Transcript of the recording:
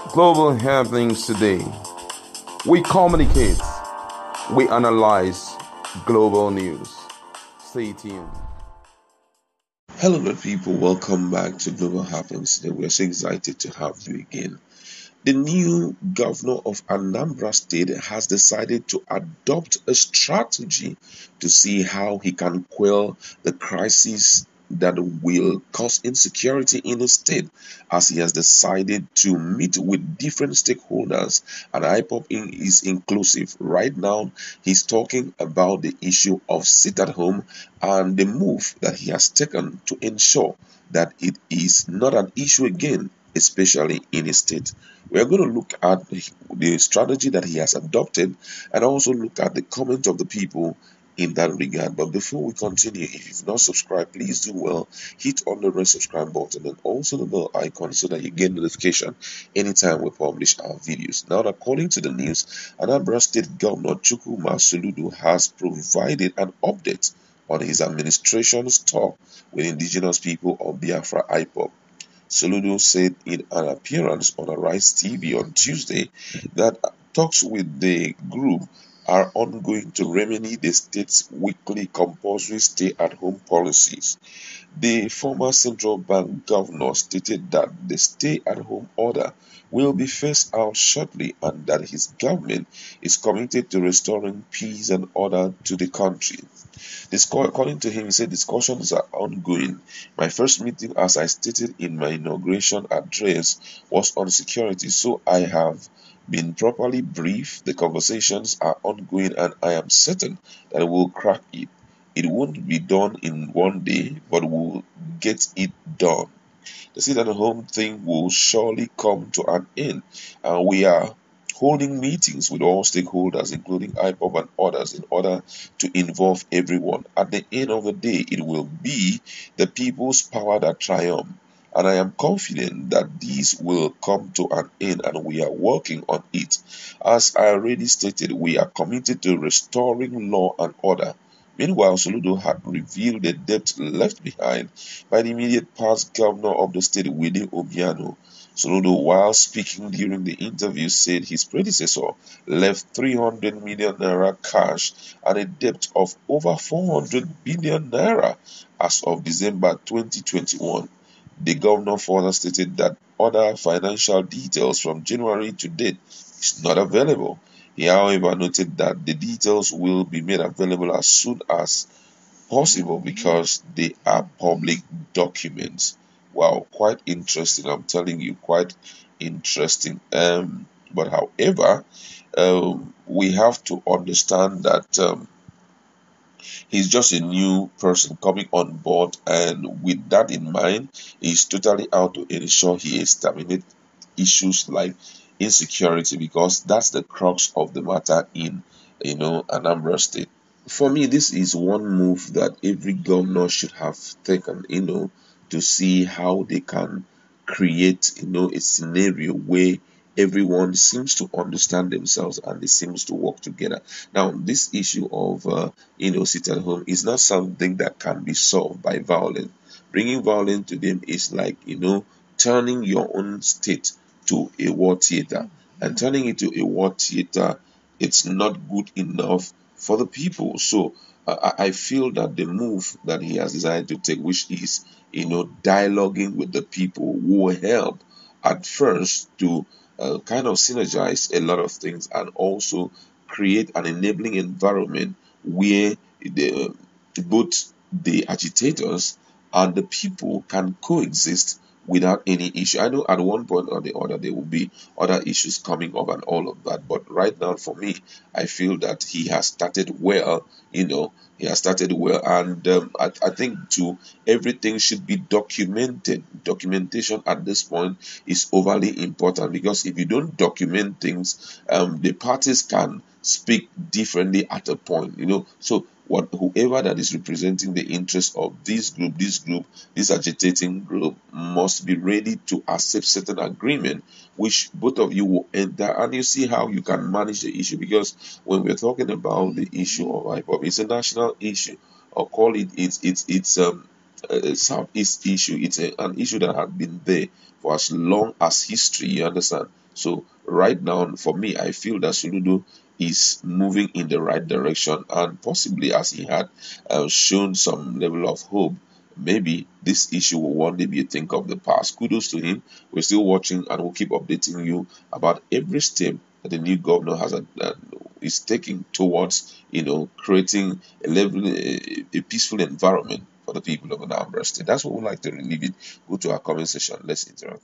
Global happenings today. We communicate, we analyze global news. Stay tuned. Hello, good people. Welcome back to Global Happens. Today, we're so excited to have you again. The new governor of Anambra State has decided to adopt a strategy to see how he can quell the crisis that will cause insecurity in the state, as he has decided to meet with different stakeholders, and IPOB is inclusive. Right now, he's talking about the issue of sit at home and the move that he has taken to ensure that it is not an issue again, especially in his state. We are going to look at the strategy that he has adopted and also look at the comments of the people in that regard. But before we continue, if you've not subscribed, please do well. Hit on the red subscribe button and also the bell icon so that you get notification anytime we publish our videos. Now, according to the news, Anambra State Governor Chukwuma Soludo has provided an update on his administration's talk with indigenous people of Biafra IPOB. Soludo said in an appearance on Arise TV on Tuesday that talks with the group are ongoing to remedy the state's weekly compulsory stay-at-home policies. The former central bank governor stated that the stay-at-home order will be phased out shortly and that his government is committed to restoring peace and order to the country. According to him, he said discussions are ongoing. My first meeting, as I stated in my inauguration address, was on security, so I have been properly briefed. The conversations are ongoing, and I am certain that we'll crack it. It won't be done in one day, but we'll get it done. The sit at home thing will surely come to an end, and we are holding meetings with all stakeholders, including IPOB and others, in order to involve everyone. At the end of the day, it will be the people's power that triumph. And I am confident that this will come to an end and we are working on it. As I already stated, we are committed to restoring law and order. Meanwhile, Soludo had revealed the debt left behind by the immediate past governor of the state, Willie Obiano. Soludo, while speaking during the interview, said his predecessor left 300 million naira cash and a debt of over 400 billion naira as of December 2021. The governor further stated that other financial details from January to date is not available. He, however, noted that the details will be made available as soon as possible because they are public documents. Wow, quite interesting. I'm telling you, quite interesting. But however, we have to understand that he's just a new person coming on board, and with that in mind, he's totally out to ensure he exterminates issues like insecurity because that's the crux of the matter in Anambra State. For me, this is one move that every governor should have taken, to see how they can create, a scenario where everyone seems to understand themselves and they seems to work together. Now, this issue of, sit at home is not something that can be solved by violence. Bringing violence to them is like, turning your own state to a war theater. And turning it to a war theater, it's not good enough for the people. So I feel that the move that he has decided to take, which is dialoguing with the people, will help at first to kind of synergize a lot of things and also create an enabling environment where both the agitators and the people can coexist without any issue. I know at one point or the other there will be other issues coming up and all of that, but right now for me, I feel that he has started well. He has started well, and I think too everything should be documented. Documentation at this point is overly important because if you don't document things, the parties can speak differently at a point. So whoever that is representing the interest of this agitating group must be ready to accept certain agreement, which both of you will enter, and you see how you can manage the issue. Because when we're talking about the issue of IPOB, it's a national issue, or call it it's Southeast issue. It's an issue that has been there for as long as history. You understand? So right now, for me, I feel that Soludo is moving in the right direction, and possibly as he had shown some level of hope, maybe this issue will one day be a thing of the past. Kudos to him. We're still watching, and we'll keep updating you about every step that the new governor is taking towards, creating a peaceful environment for the people of Anambra State. That's what we like to leave it. Go to our comment section. Let's interact.